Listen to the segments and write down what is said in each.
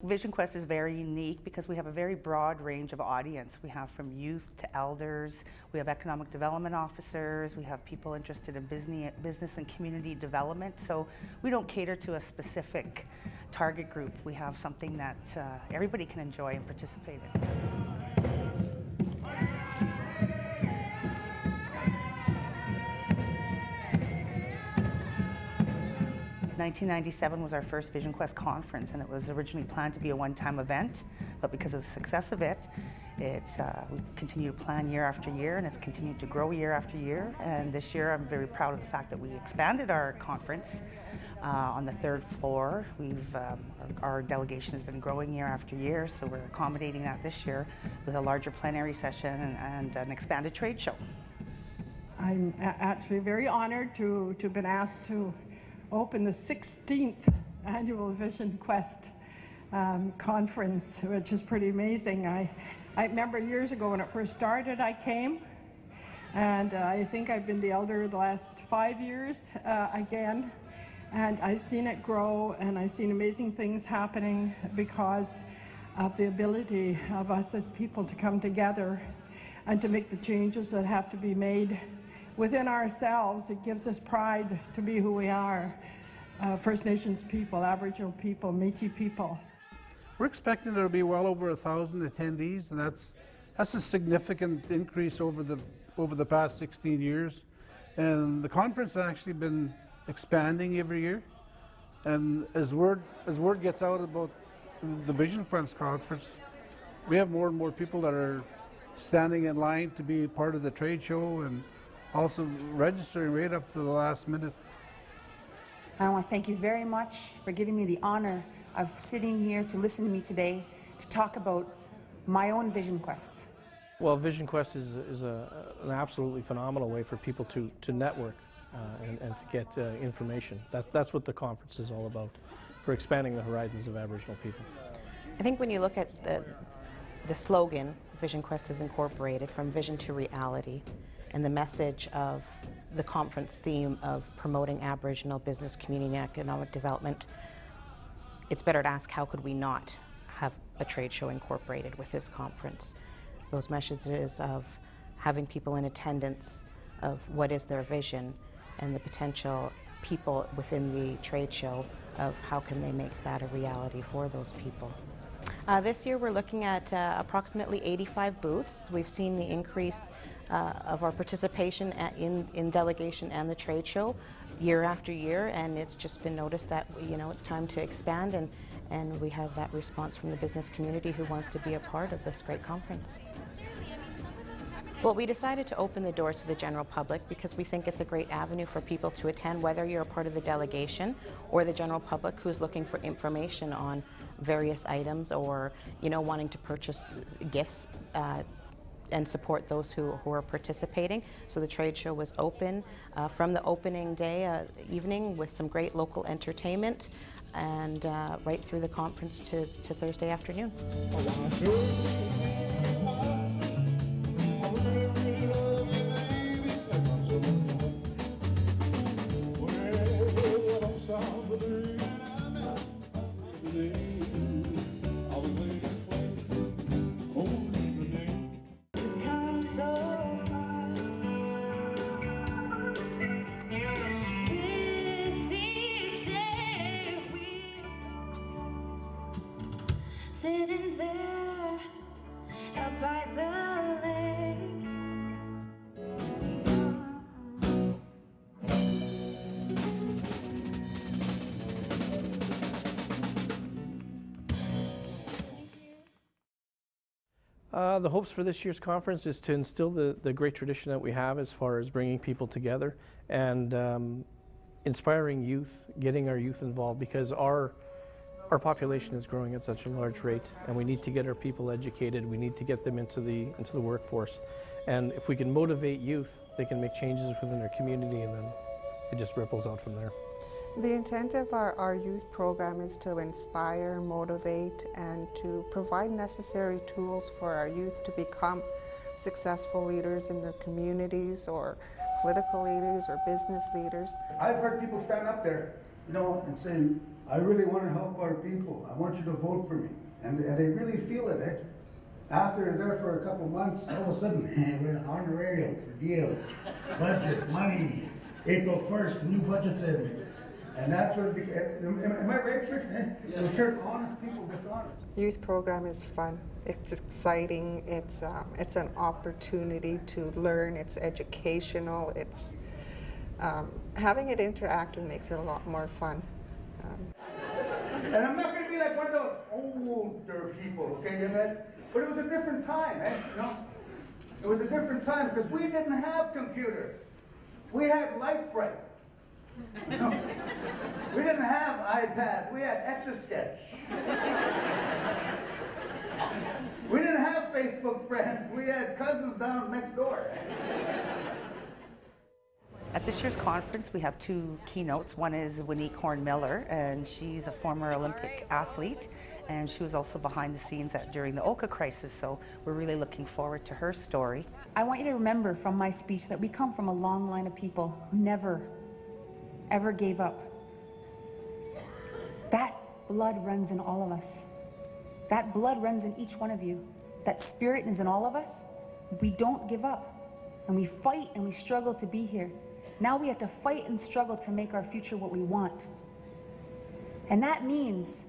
Vision Quest is very unique because we have a very broad range of audience. We have from youth to elders, we have economic development officers, we have people interested in business and community development. So we don't cater to a specific target group. We have something that everybody can enjoy and participate in. 1997 was our first Vision Quest conference, and it was originally planned to be a one-time event, but because of the success of it, we continue to plan year after year, and it's continued to grow year after year. And this year I'm very proud of the fact that we expanded our conference on the 3rd floor. Our delegation has been growing year after year, so we're accommodating that this year with a larger plenary session and an expanded trade show. I'm actually very honored to have been asked to open the 16th annual Vision Quest conference, which is pretty amazing. I remember years ago when it first started, I came, and I think I've been the elder the last 5 years again, and I've seen it grow, and I've seen amazing things happening because of the ability of us as people to come together and to make the changes that have to be made within ourselves. It gives us pride to be who we are, First Nations people, Aboriginal people, Métis people. We're expecting there to be well over 1,000 attendees, and that's a significant increase over the past 16 years. And the conference has actually been expanding every year. And as word gets out about the Vision Quest conference, we have more and more people that are standing in line to be part of the trade show and also registering right up to the last minute. I want to thank you very much for giving me the honor of sitting here to listen to me today to talk about my own Vision Quest. Well, Vision Quest is an absolutely phenomenal way for people to network and to get information. That's what the conference is all about, for expanding the horizons of Aboriginal people. I think when you look at the slogan, Vision Quest is incorporated from vision to reality, and the message of the conference theme of promoting Aboriginal business, community, and economic development, it's better to ask how could we not have a trade show incorporated with this conference. Those messages of having people in attendance, of what is their vision, and the potential people within the trade show of how can they make that a reality for those people. This year we're looking at approximately 85 booths. We've seen the increase of our participation in delegation and the trade show year after year, and it's just been noticed that it's time to expand, and we have that response from the business community who wants to be a part of this great conference. Well, we decided to open the doors to the general public because we think it's a great avenue for people to attend, whether you're a part of the delegation or the general public who's looking for information on various items or wanting to purchase gifts and support those who are participating. So the trade show was open from the opening day evening with some great local entertainment, and right through the conference to Thursday afternoon. Sitting there out by the lake. The hopes for this year's conference is to instill the great tradition that we have as far as bringing people together and inspiring youth, getting our youth involved, because our population is growing at such a large rate, and we need to get our people educated. We need to get them into the workforce. And if we can motivate youth, they can make changes within their community, and then it just ripples out from there. The intent of our youth program is to inspire, motivate, and to provide necessary tools for our youth to become successful leaders in their communities, or political leaders, or business leaders. I've heard people stand up there, and say, I really want to help our people. I want you to vote for me. And they really feel it. Eh? After they're there for a couple months, all of a sudden, we're on the radio, deal, budget, money, April 1st, new budget's in. And that's what it became. Am I right here? Yeah. We turn honest people dishonest. Youth program is fun. It's exciting. It's an opportunity to learn. It's educational. It's having it interactive makes it a lot more fun. And I'm not going to be like one of those older people, okay, you guys? But it was a different time, eh? You know? It was a different time because we didn't have computers. We had Light-Bright. You know? We didn't have iPads. We had Etch-a-Sketch. We didn't have Facebook friends. We had cousins down next door. At this year's conference, we have two keynotes. One is Winnie Miller, and she's a former Olympic athlete, and she was also behind the scenes during the Oka crisis, so we're really looking forward to her story. I want you to remember from my speech that we come from a long line of people who never, ever gave up. That blood runs in all of us. That blood runs in each one of you. That spirit is in all of us. We don't give up, and we fight and we struggle to be here. Now we have to fight and struggle to make our future what we want. And that means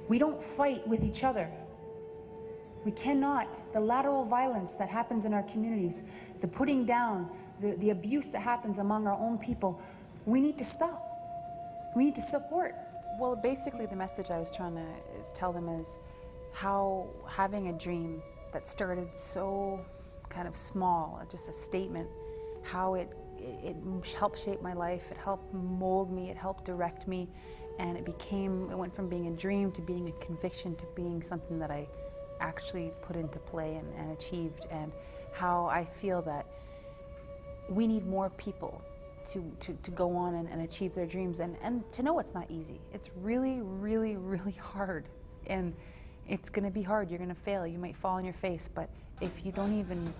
we don't fight with each other. We cannot. The lateral violence that happens in our communities, the putting down, the abuse that happens among our own people, we need to stop. We need to support. Well, basically the message I was trying to tell them is how having a dream that started so kind of small, just a statement, how it helped shape my life, it helped mold me, it helped direct me, and it went from being a dream to being a conviction to being something that I actually put into play and achieved, and how I feel that we need more people to go on and achieve their dreams, and to know it's not easy. It's really, really, really hard, and it's going to be hard. You're going to fail. You might fall on your face, but if you don't even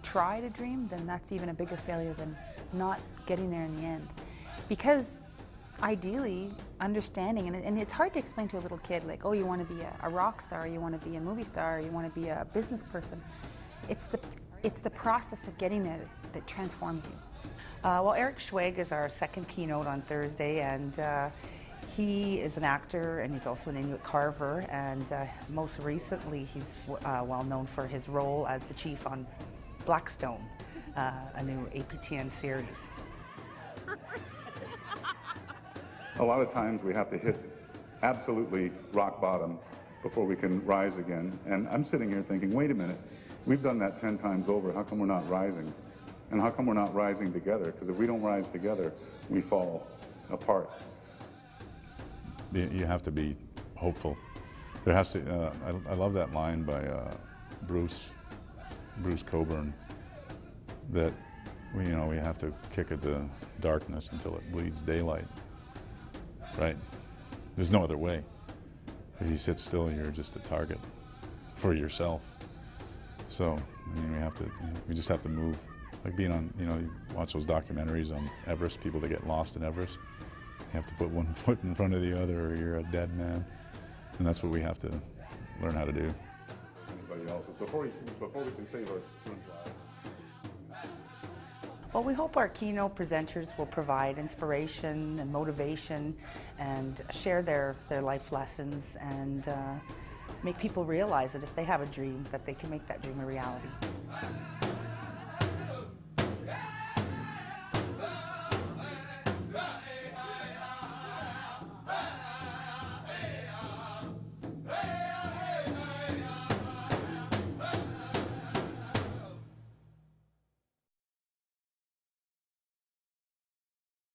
try to dream, then that's even a bigger failure than not getting there in the end. Because ideally, understanding, and it's hard to explain to a little kid, like, oh, you want to be a rock star, you want to be a movie star, you want to be a business person. It's the process of getting there that transforms you. Well, Eric Schweg is our second keynote on Thursday, and he is an actor, and he's also an Inuit carver, and most recently he's well known for his role as the chief on Blackstone, a new APTN series. A lot of times we have to hit absolutely rock bottom before we can rise again. And I'm sitting here thinking, wait a minute, we've done that 10 times over. How come we're not rising? And how come we're not rising together? Because if we don't rise together, we fall apart. You have to be hopeful. There has to. I love that line by Bruce Coburn, that we have to kick at the darkness until it bleeds daylight. Right? There's no other way. If you sit still, you're just a target for yourself. So I mean, we just have to move. Like being on, you watch those documentaries on Everest, people that get lost in Everest. You have to put one foot in front of the other or you're a dead man. And that's what we have to learn how to do. Anybody else's, before we can save our children's lives. Well, we hope our keynote presenters will provide inspiration and motivation and share their life lessons and make people realize that if they have a dream, that they can make that dream a reality.